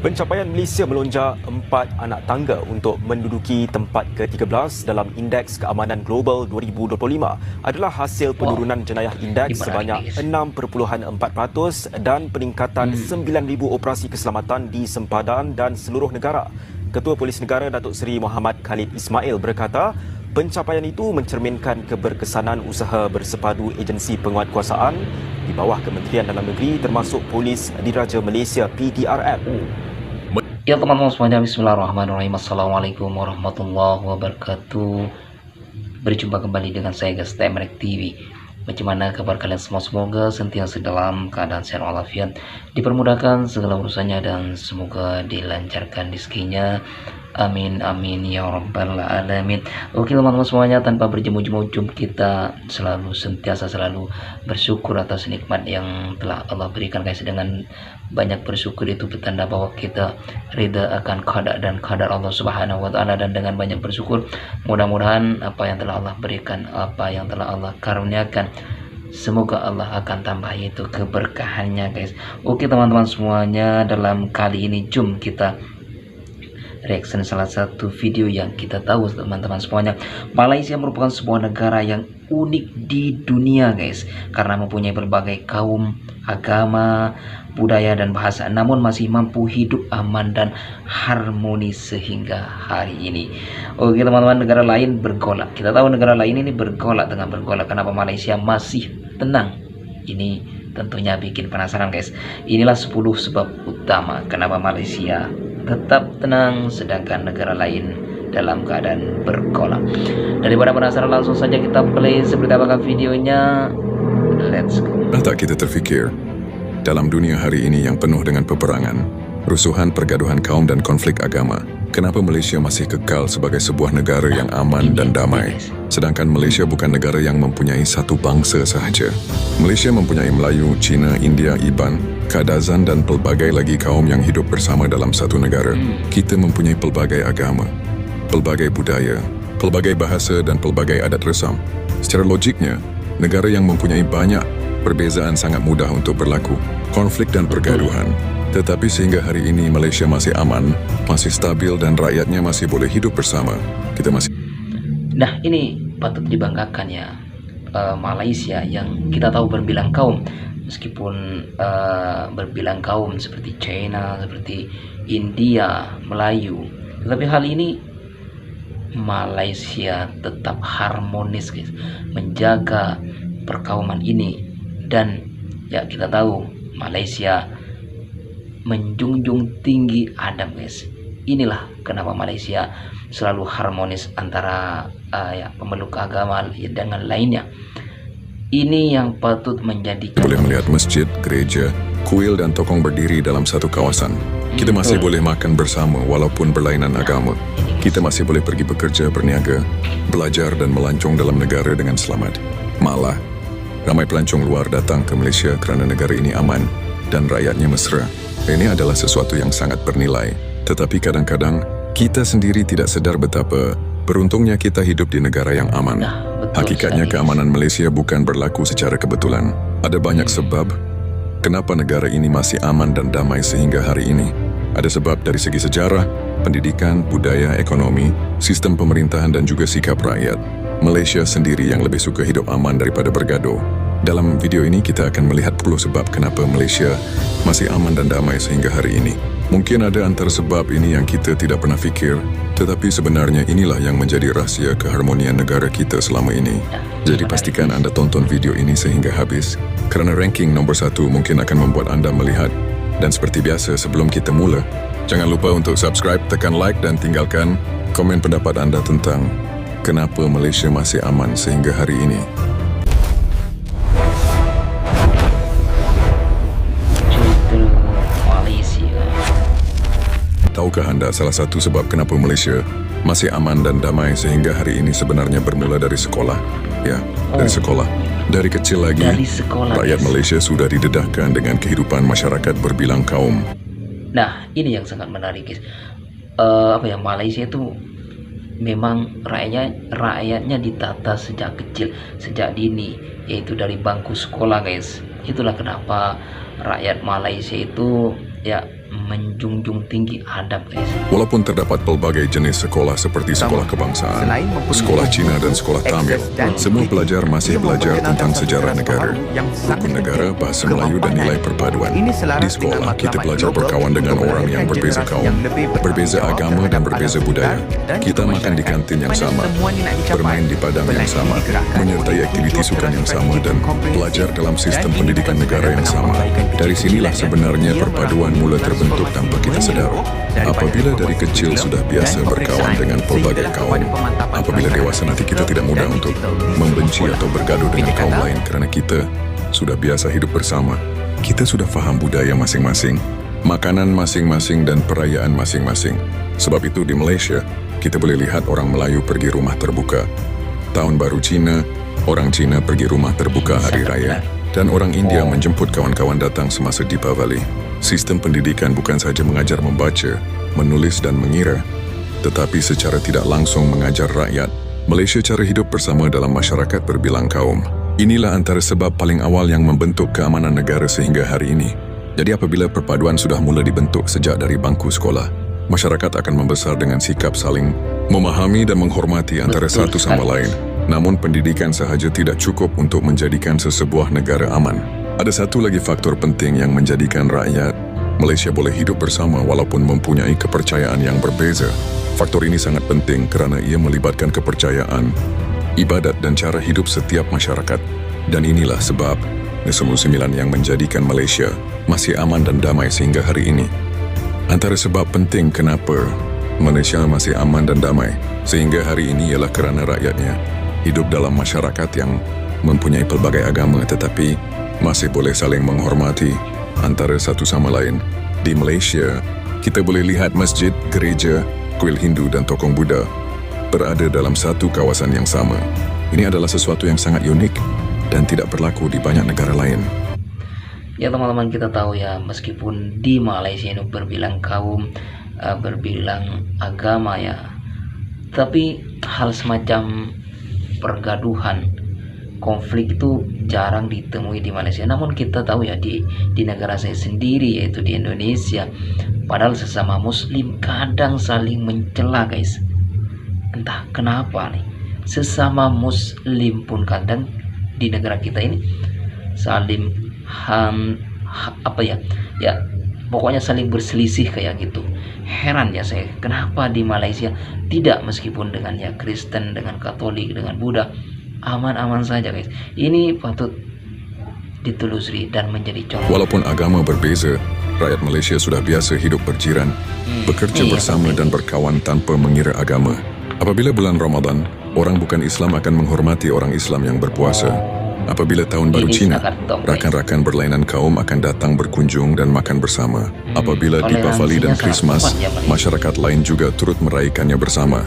Pencapaian Malaysia melonjak 4 anak tangga untuk menduduki tempat ke-13 dalam Indeks Keamanan Global 2025 adalah hasil penurunan jenayah indeks sebanyak 6.4% dan peningkatan 9,000 operasi keselamatan di sempadan dan seluruh negara. Ketua Polis Negara Datuk Seri Muhammad Khalid Ismail berkata, pencapaian itu mencerminkan keberkesanan usaha bersepadu agensi penguatkuasaan di bawah Kementerian Dalam Negeri termasuk Polis Diraja Malaysia PDRM. Ya teman-teman semuanya, bismillahirrahmanirrahim. Assalamualaikum warahmatullahi wabarakatuh. Berjumpa kembali dengan saya guys, Temerek TV. Bagaimana kabar kalian semua? Semoga sentiasa dalam keadaan sehat walafiat, dipermudahkan segala urusannya dan semoga dilancarkan rezekinya. Amin amin ya rabbal alamin. Oke teman-teman semuanya, tanpa berjemu-jemu kita sentiasa bersyukur atas nikmat yang telah Allah berikan guys. Dengan banyak bersyukur itu bertanda bahwa kita ridha akan qada dan qadar Allah Subhanahu wa taala, dan dengan banyak bersyukur mudah-mudahan apa yang telah Allah berikan, apa yang telah Allah karuniakan, semoga Allah akan tambah itu keberkahannya guys. Oke teman-teman semuanya, dalam kali ini jom kita reaction salah satu video yang kita tahu teman-teman semuanya. Malaysia merupakan sebuah negara yang unik di dunia guys, karena mempunyai berbagai kaum, agama, budaya dan bahasa, namun masih mampu hidup aman dan harmonis sehingga hari ini. Oke teman-teman, negara lain bergolak, kita tahu negara lain ini bergolak. Kenapa Malaysia masih tenang? Ini tentunya bikin penasaran guys. Inilah 10 sebab utama kenapa Malaysia tetap tenang sedangkan negara lain dalam keadaan bergolak. Daripada penasaran, langsung saja kita play seperti apakah videonya. Let's go. Tak kita terfikir, dalam dunia hari ini yang penuh dengan peperangan, rusuhan, pergaduhan kaum dan konflik agama, kenapa Malaysia masih kekal sebagai sebuah negara yang aman dan damai? Sedangkan Malaysia bukan negara yang mempunyai satu bangsa sahaja. Malaysia mempunyai Melayu, Cina, India, Iban, Kadazan dan pelbagai lagi kaum yang hidup bersama dalam satu negara. Kita mempunyai pelbagai agama, pelbagai budaya, pelbagai bahasa dan pelbagai adat resam. Secara logiknya, negara yang mempunyai banyak perbezaan sangat mudah untuk berlaku konflik dan pergaduhan. Tetapi sehingga hari ini Malaysia masih aman, masih stabil dan rakyatnya masih boleh hidup bersama. Kita masih... Nah, ini patut dibanggakan ya, Malaysia yang kita tahu berbilang kaum, meskipun berbilang kaum seperti China, seperti India, Melayu, tetapi hal ini Malaysia tetap harmonis guys, menjaga perkauman ini. Dan ya kita tahu Malaysia menjunjung tinggi adab guys. Inilah kenapa Malaysia selalu harmonis antara pemeluk agama dengan lainnya. Ini yang patut menjadi boleh melihat masjid, gereja, kuil dan tokong berdiri dalam satu kawasan. Kita masih boleh makan bersama walaupun berlainan agama. Kita masih boleh pergi bekerja, berniaga, belajar dan melancong dalam negara dengan selamat. Malah, ramai pelancong luar datang ke Malaysia kerana negara ini aman dan rakyatnya mesra. Ini adalah sesuatu yang sangat bernilai. Tetapi kadang-kadang, kita sendiri tidak sedar betapa beruntungnya kita hidup di negara yang aman. Hakikatnya keamanan Malaysia bukan berlaku secara kebetulan. Ada banyak sebab kenapa negara ini masih aman dan damai sehingga hari ini. Ada sebab dari segi sejarah, pendidikan, budaya, ekonomi, sistem pemerintahan dan juga sikap rakyat. Malaysia sendiri yang lebih suka hidup aman daripada bergaduh. Dalam video ini kita akan melihat 10 sebab kenapa Malaysia masih aman dan damai sehingga hari ini. Mungkin ada antara sebab ini yang kita tidak pernah fikir, tetapi sebenarnya inilah yang menjadi rahsia keharmonian negara kita selama ini. Jadi pastikan anda tonton video ini sehingga habis, kerana ranking nombor 1 mungkin akan membuat anda melihat. Dan seperti biasa sebelum kita mula, jangan lupa untuk subscribe, tekan like dan tinggalkan komen pendapat anda tentang kenapa Malaysia masih aman sehingga hari ini. Tahukah anda salah satu sebab kenapa Malaysia masih aman dan damai sehingga hari ini sebenarnya bermula dari sekolah? Ya, dari sekolah. Dari kecil lagi, rakyat Malaysia sudah didedahkan dengan kehidupan masyarakat berbilang kaum. Nah, ini yang sangat menarik guys. Malaysia itu memang rakyatnya ditata sejak kecil, sejak dini, yaitu dari bangku sekolah guys. Itulah kenapa rakyat Malaysia itu ya menjunjung tinggi adab, guys. Walaupun terdapat pelbagai jenis sekolah seperti sekolah kebangsaan, sekolah Cina dan sekolah Tamil, semua pelajar masih belajar tentang sejarah negara, rukun negara, bahasa Melayu dan nilai perpaduan. Di sekolah, kita belajar berkawan dengan orang yang berbeza kaum, berbeza agama dan berbeza budaya. Kita makan di kantin yang sama, bermain di padang yang sama, menyertai aktiviti sukan yang sama dan belajar dalam sistem pendidikan negara yang sama. Dari sinilah sebenarnya perpaduan mula terbentuk tanpa kita sedar. Apabila dari kecil sudah biasa berkawan dengan pelbagai kaum, apabila dewasa nanti kita tidak mudah untuk membenci atau bergaduh dengan kaum lain kerana kita sudah biasa hidup bersama. Kita sudah faham budaya masing-masing, makanan masing-masing dan perayaan masing-masing. Sebab itu di Malaysia, kita boleh lihat orang Melayu pergi rumah terbuka. Tahun Baru Cina, orang Cina pergi rumah terbuka Hari Raya. Dan orang India menjemput kawan-kawan datang semasa Deepavali. Sistem pendidikan bukan sahaja mengajar membaca, menulis dan mengira, tetapi secara tidak langsung mengajar rakyat Malaysia cara hidup bersama dalam masyarakat berbilang kaum. Inilah antara sebab paling awal yang membentuk keamanan negara sehingga hari ini. Jadi apabila perpaduan sudah mula dibentuk sejak dari bangku sekolah, masyarakat akan membesar dengan sikap saling memahami dan menghormati antara satu sama lain. Namun pendidikan sahaja tidak cukup untuk menjadikan sesebuah negara aman. Ada satu lagi faktor penting yang menjadikan rakyat Malaysia boleh hidup bersama walaupun mempunyai kepercayaan yang berbeza. Faktor ini sangat penting kerana ia melibatkan kepercayaan, ibadat dan cara hidup setiap masyarakat. Dan inilah sebab Nesemu Sembilan yang menjadikan Malaysia masih aman dan damai sehingga hari ini. Antara sebab penting kenapa Malaysia masih aman dan damai sehingga hari ini ialah kerana rakyatnya hidup dalam masyarakat yang mempunyai pelbagai agama tetapi masih boleh saling menghormati antara satu sama lain. Di Malaysia, kita boleh lihat masjid, gereja, kuil Hindu dan tokong Buddha berada dalam satu kawasan yang sama. Ini adalah sesuatu yang sangat unik dan tidak berlaku di banyak negara lain. Ya teman-teman, kita tahu ya, meskipun di Malaysia ini berbilang kaum, berbilang agama ya, tapi hal semacam pergaduhan, konflik itu jarang ditemui di Malaysia. Namun kita tahu ya di negara saya sendiri yaitu di Indonesia, padahal sesama muslim kadang saling mencela, guys. Entah kenapa nih, sesama muslim pun kadang di negara kita ini saling pokoknya saling berselisih kayak gitu. Heran ya saya, kenapa di Malaysia tidak, meskipun dengan ya Kristen, dengan Katolik, dengan Buddha aman-aman saja, guys. Ini patut ditelusuri dan menjadi contoh. Walaupun agama berbeza, rakyat Malaysia sudah biasa hidup berjiran, bekerja bersama dan berkawan tanpa mengira agama. Apabila bulan Ramadan, orang bukan Islam akan menghormati orang Islam yang berpuasa. Apabila tahun baru Cina, rakan-rakan berlainan kaum akan datang berkunjung dan makan bersama. Apabila Deepavali dan Christmas, masyarakat lain juga turut merayakannya bersama.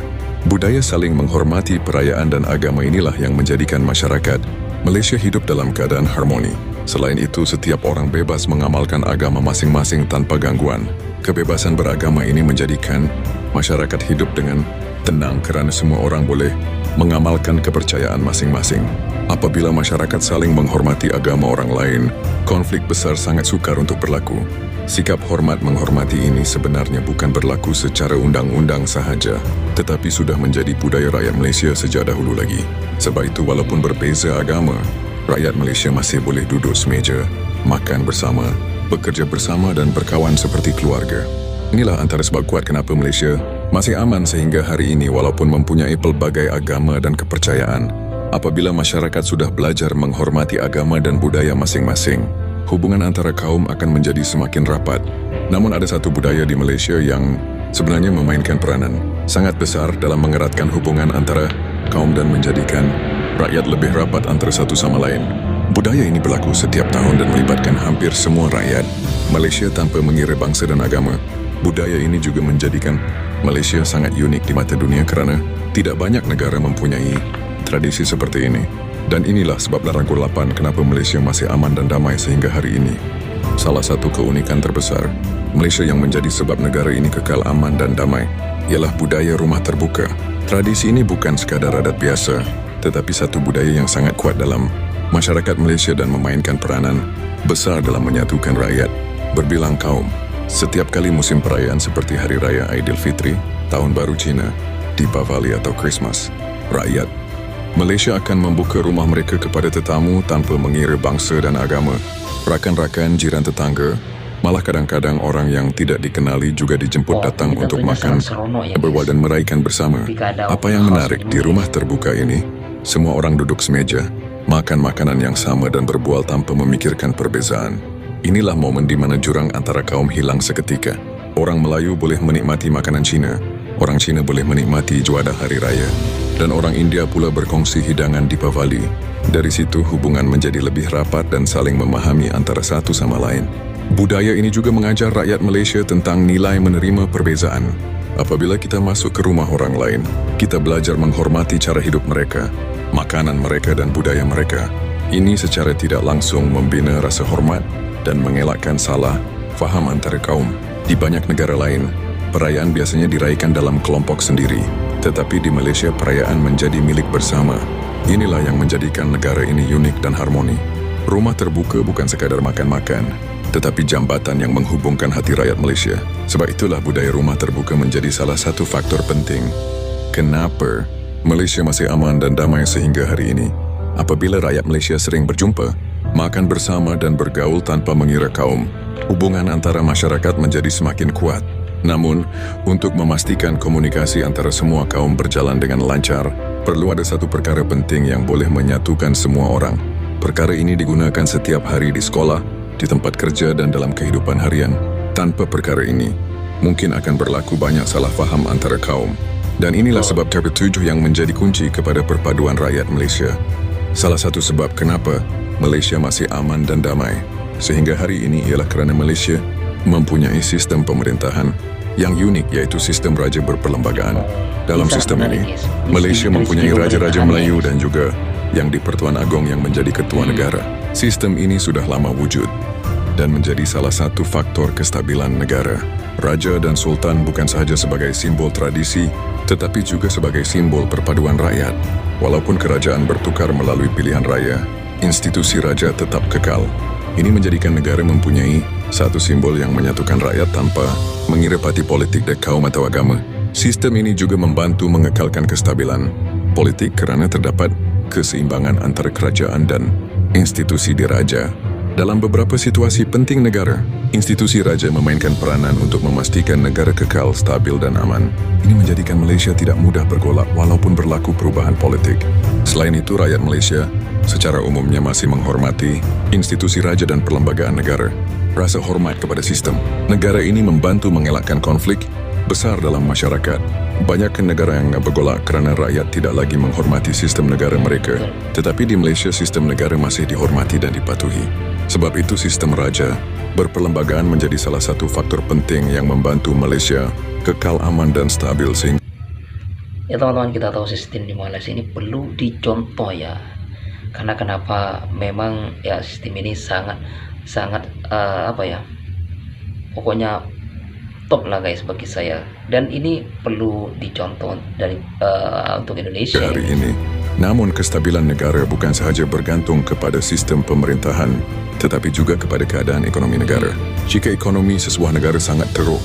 Budaya saling menghormati perayaan dan agama inilah yang menjadikan masyarakat Malaysia hidup dalam keadaan harmoni. Selain itu, setiap orang bebas mengamalkan agama masing-masing tanpa gangguan. Kebebasan beragama ini menjadikan masyarakat hidup dengan tenang kerana semua orang boleh mengamalkan kepercayaan masing-masing. Apabila masyarakat saling menghormati agama orang lain, konflik besar sangat sukar untuk berlaku. Sikap hormat menghormati ini sebenarnya bukan berlaku secara undang-undang sahaja, tetapi sudah menjadi budaya rakyat Malaysia sejak dahulu lagi. Sebab itu, walaupun berbeza agama, rakyat Malaysia masih boleh duduk semeja, makan bersama, bekerja bersama dan berkawan seperti keluarga. Inilah antara sebab kuat kenapa Malaysia masih aman sehingga hari ini walaupun mempunyai pelbagai agama dan kepercayaan. Apabila masyarakat sudah belajar menghormati agama dan budaya masing-masing, hubungan antara kaum akan menjadi semakin rapat. Namun ada satu budaya di Malaysia yang sebenarnya memainkan peranan sangat besar dalam mengeratkan hubungan antara kaum dan menjadikan rakyat lebih rapat antara satu sama lain. Budaya ini berlaku setiap tahun dan melibatkan hampir semua rakyat Malaysia tanpa mengira bangsa dan agama. Budaya ini juga menjadikan Malaysia sangat unik di mata dunia kerana tidak banyak negara mempunyai tradisi seperti ini. Dan inilah sebab rangkul 8 kenapa Malaysia masih aman dan damai sehingga hari ini. Salah satu keunikan terbesar Malaysia yang menjadi sebab negara ini kekal aman dan damai ialah budaya rumah terbuka. Tradisi ini bukan sekadar adat biasa, tetapi satu budaya yang sangat kuat dalam masyarakat Malaysia dan memainkan peranan besar dalam menyatukan rakyat berbilang kaum. Setiap kali musim perayaan seperti Hari Raya Aidilfitri, Tahun Baru Cina, Deepavali atau Christmas, rakyat Malaysia akan membuka rumah mereka kepada tetamu tanpa mengira bangsa dan agama. Rakan-rakan, jiran tetangga, malah kadang-kadang orang yang tidak dikenali juga dijemput datang untuk makan, berbual dan meraihkan bersama. Apa yang menarik di rumah terbuka ini, semua orang duduk semeja, makan makanan yang sama dan berbual tanpa memikirkan perbezaan. Inilah momen di mana jurang antara kaum hilang seketika. Orang Melayu boleh menikmati makanan Cina, orang Cina boleh menikmati juadah Hari Raya, dan orang India pula berkongsi hidangan Deepavali. Dari situ hubungan menjadi lebih rapat dan saling memahami antara satu sama lain. Budaya ini juga mengajar rakyat Malaysia tentang nilai menerima perbezaan. Apabila kita masuk ke rumah orang lain, kita belajar menghormati cara hidup mereka, makanan mereka dan budaya mereka. Ini secara tidak langsung membina rasa hormat dan mengelakkan salah faham antara kaum. Di banyak negara lain, perayaan biasanya diraihkan dalam kelompok sendiri, tetapi di Malaysia perayaan menjadi milik bersama. Inilah yang menjadikan negara ini unik dan harmoni. Rumah terbuka bukan sekadar makan-makan, tetapi jambatan yang menghubungkan hati rakyat Malaysia. Sebab itulah budaya rumah terbuka menjadi salah satu faktor penting. Kenapa Malaysia masih aman dan damai sehingga hari ini? Apabila rakyat Malaysia sering berjumpa, makan bersama dan bergaul tanpa mengira kaum, hubungan antara masyarakat menjadi semakin kuat. Namun, untuk memastikan komunikasi antara semua kaum berjalan dengan lancar, perlu ada satu perkara penting yang boleh menyatukan semua orang. Perkara ini digunakan setiap hari di sekolah, di tempat kerja dan dalam kehidupan harian. Tanpa perkara ini, mungkin akan berlaku banyak salah faham antara kaum. Dan inilah sebab tertujuh yang menjadi kunci kepada perpaduan rakyat Malaysia. Salah satu sebab kenapa Malaysia masih aman dan damai sehingga hari ini ialah kerana Malaysia mempunyai sistem pemerintahan yang unik, iaitu sistem raja berperlembagaan. Dalam sistem ini, Malaysia mempunyai raja-raja Melayu dan juga yang di-Pertuan Agong yang menjadi ketua negara. Sistem ini sudah lama wujud dan menjadi salah satu faktor kestabilan negara. Raja dan Sultan bukan sahaja sebagai simbol tradisi, tetapi juga sebagai simbol perpaduan rakyat. Walaupun kerajaan bertukar melalui pilihan raya, institusi raja tetap kekal. Ini menjadikan negara mempunyai satu simbol yang menyatukan rakyat tanpa mengira parti politik dan kaum atau agama. Sistem ini juga membantu mengekalkan kestabilan politik kerana terdapat keseimbangan antara kerajaan dan institusi diraja. Dalam beberapa situasi penting negara, institusi raja memainkan peranan untuk memastikan negara kekal, stabil dan aman. Ini menjadikan Malaysia tidak mudah bergolak walaupun berlaku perubahan politik. Selain itu, rakyat Malaysia secara umumnya masih menghormati institusi raja dan perlembagaan negara. Rasa hormat kepada sistem negara ini membantu mengelakkan konflik besar dalam masyarakat. Banyak negara yang bergolak kerana rakyat tidak lagi menghormati sistem negara mereka. Tetapi di Malaysia, sistem negara masih dihormati dan dipatuhi. Sebab itu, sistem raja berperlembagaan menjadi salah satu faktor penting yang membantu Malaysia kekal aman dan stabil sehingga... Ya teman-teman, kita tahu sistem di Malaysia ini perlu dicontoh ya. Karena kenapa? Memang ya sistem ini sangat pokoknya top lah guys bagi saya. Dan ini perlu dicontoh dari untuk Indonesia hari ini. Namun kestabilan negara bukan sahaja bergantung kepada sistem pemerintahan, tetapi juga kepada keadaan ekonomi negara. Jika ekonomi sesebuah negara sangat teruk,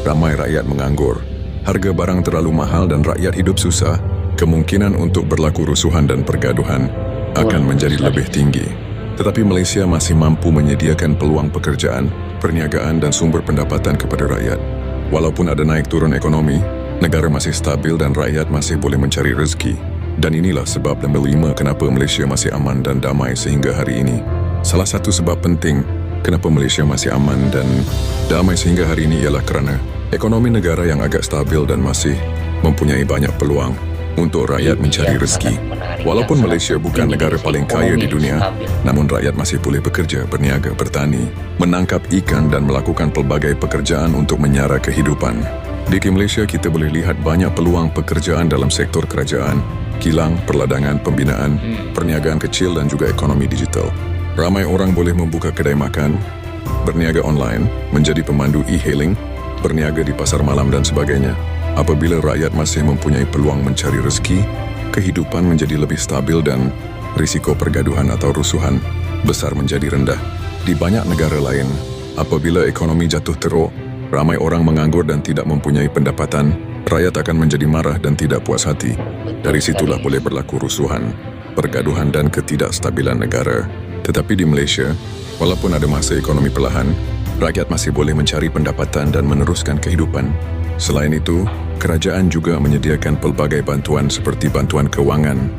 ramai rakyat menganggur, harga barang terlalu mahal dan rakyat hidup susah, kemungkinan untuk berlaku rusuhan dan pergaduhan akan menjadi lebih tinggi. Tetapi Malaysia masih mampu menyediakan peluang pekerjaan, perniagaan dan sumber pendapatan kepada rakyat. Walaupun ada naik turun ekonomi, negara masih stabil dan rakyat masih boleh mencari rezeki. Dan inilah sebab nombor 5 kenapa Malaysia masih aman dan damai sehingga hari ini. Salah satu sebab penting kenapa Malaysia masih aman dan damai sehingga hari ini ialah kerana ekonomi negara yang agak stabil dan masih mempunyai banyak peluang untuk rakyat mencari rezeki. Walaupun Malaysia bukan negara paling kaya di dunia, namun rakyat masih boleh bekerja, berniaga, bertani, menangkap ikan dan melakukan pelbagai pekerjaan untuk menyara kehidupan. Di Malaysia, kita boleh lihat banyak peluang pekerjaan dalam sektor kerajaan, kilang, perladangan, pembinaan, perniagaan kecil dan juga ekonomi digital. Ramai orang boleh membuka kedai makan, berniaga online, menjadi pemandu e-hailing, berniaga di pasar malam dan sebagainya. Apabila rakyat masih mempunyai peluang mencari rezeki, kehidupan menjadi lebih stabil dan risiko pergaduhan atau rusuhan besar menjadi rendah. Di banyak negara lain, Apabila ekonomi jatuh teruk, ramai orang menganggur dan tidak mempunyai pendapatan, rakyat akan menjadi marah dan tidak puas hati. Dari situlah boleh berlaku rusuhan, pergaduhan dan ketidakstabilan negara. Tetapi di Malaysia, walaupun ada masa ekonomi perlahan, rakyat masih boleh mencari pendapatan dan meneruskan kehidupan. Selain itu, kerajaan juga menyediakan pelbagai bantuan seperti bantuan kewangan,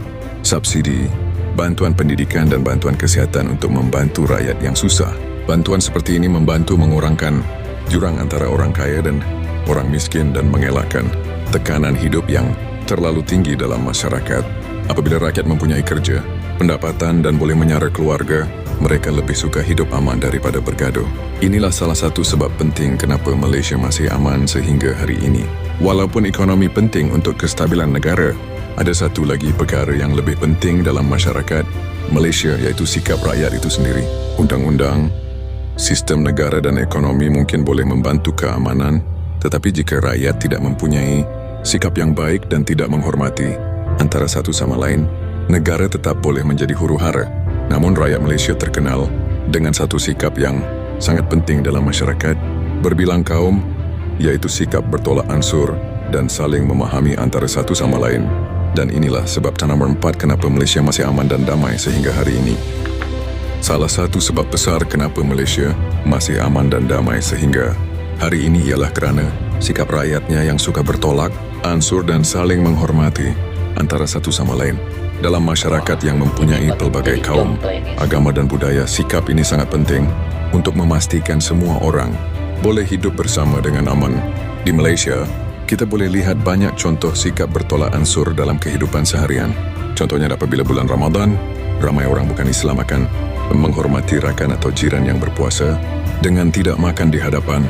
subsidi, bantuan pendidikan dan bantuan kesihatan untuk membantu rakyat yang susah. Bantuan seperti ini membantu mengurangkan jurang antara orang kaya dan orang miskin dan mengelakkan tekanan hidup yang terlalu tinggi dalam masyarakat. Apabila rakyat mempunyai kerja, pendapatan dan boleh menyara keluarga, mereka lebih suka hidup aman daripada bergaduh. Inilah salah satu sebab penting kenapa Malaysia masih aman sehingga hari ini. Walaupun ekonomi penting untuk kestabilan negara, ada satu lagi perkara yang lebih penting dalam masyarakat Malaysia, iaitu sikap rakyat itu sendiri. Undang-undang, sistem negara dan ekonomi mungkin boleh membantu keamanan, tetapi jika rakyat tidak mempunyai sikap yang baik dan tidak menghormati antara satu sama lain, negara tetap boleh menjadi huru-hara. Namun rakyat Malaysia terkenal dengan satu sikap yang sangat penting dalam masyarakat, berbilang kaum, iaitu sikap bertolak ansur dan saling memahami antara satu sama lain. Dan inilah sebab nomor 4 kenapa Malaysia masih aman dan damai sehingga hari ini. Salah satu sebab besar kenapa Malaysia masih aman dan damai sehingga hari ini ialah kerana sikap rakyatnya yang suka bertolak ansur dan saling menghormati antara satu sama lain. Dalam masyarakat yang mempunyai pelbagai kaum, agama dan budaya, sikap ini sangat penting untuk memastikan semua orang boleh hidup bersama dengan aman. Di Malaysia, kita boleh lihat banyak contoh sikap bertolak ansur dalam kehidupan seharian. Contohnya apabila bulan Ramadan, ramai orang bukan Islam akan menghormati rakan atau jiran yang berpuasa dengan tidak makan di hadapan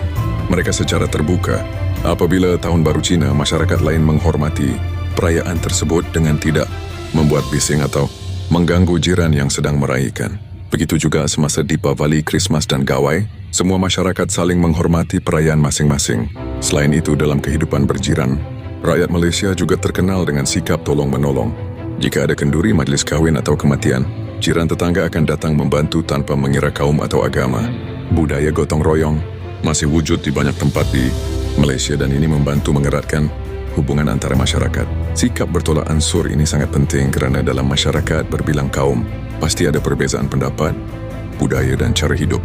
mereka secara terbuka. Apabila Tahun Baru Cina, masyarakat lain menghormati perayaan tersebut dengan tidak membuat bising atau mengganggu jiran yang sedang meraihkan. Begitu juga semasa Deepavali, Christmas dan Gawai, semua masyarakat saling menghormati perayaan masing-masing. Selain itu, dalam kehidupan berjiran, rakyat Malaysia juga terkenal dengan sikap tolong-menolong. Jika ada kenduri, majlis kahwin atau kematian, jiran tetangga akan datang membantu tanpa mengira kaum atau agama. Budaya gotong royong masih wujud di banyak tempat di Malaysia dan ini membantu mengeratkan hubungan antara masyarakat. Sikap bertolak ansur ini sangat penting kerana dalam masyarakat berbilang kaum, pasti ada perbezaan pendapat, budaya dan cara hidup.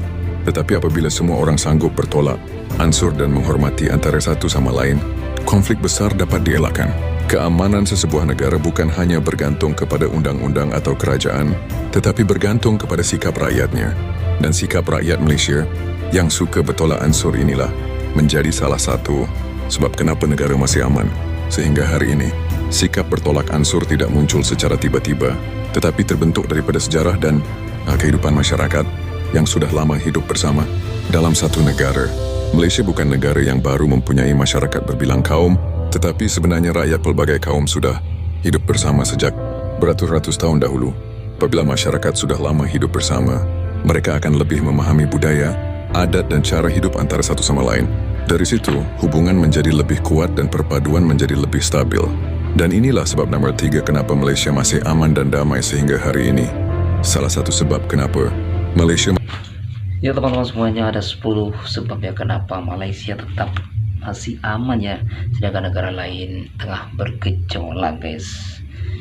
Tetapi apabila semua orang sanggup bertolak ansur dan menghormati antara satu sama lain, konflik besar dapat dielakkan. Keamanan sesebuah negara bukan hanya bergantung kepada undang-undang atau kerajaan, tetapi bergantung kepada sikap rakyatnya. Dan sikap rakyat Malaysia yang suka bertolak ansur inilah menjadi salah satu sebab kenapa negara masih aman. Sehingga hari ini, sikap bertolak ansur tidak muncul secara tiba-tiba, tetapi terbentuk daripada sejarah dan kehidupan masyarakat yang sudah lama hidup bersama dalam satu negara. Malaysia bukan negara yang baru mempunyai masyarakat berbilang kaum, tetapi sebenarnya rakyat pelbagai kaum sudah hidup bersama sejak beratus-ratus tahun dahulu. Apabila masyarakat sudah lama hidup bersama, mereka akan lebih memahami budaya, adat dan cara hidup antara satu sama lain. Dari situ, hubungan menjadi lebih kuat dan perpaduan menjadi lebih stabil. Dan inilah sebab nomor 3 kenapa Malaysia masih aman dan damai sehingga hari ini. Salah satu sebab kenapa Malaysia... Ya teman-teman semuanya, ada 10 sebab ya kenapa Malaysia tetap masih aman ya, sedangkan negara lain tengah bergejolak guys.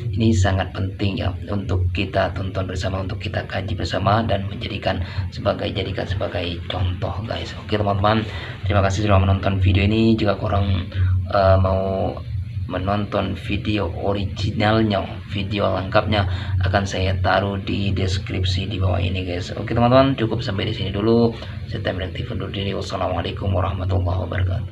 Ini sangat penting ya untuk kita tonton bersama, untuk kita kaji bersama dan jadikan sebagai contoh guys. Oke teman-teman, terima kasih sudah menonton video ini. Jika korang mau menonton video originalnya, video lengkapnya akan saya taruh di deskripsi di bawah ini guys. Oke teman-teman, cukup sampai di sini dulu. Saya Temerek TV undur diri. Wassalamualaikum warahmatullahi wabarakatuh.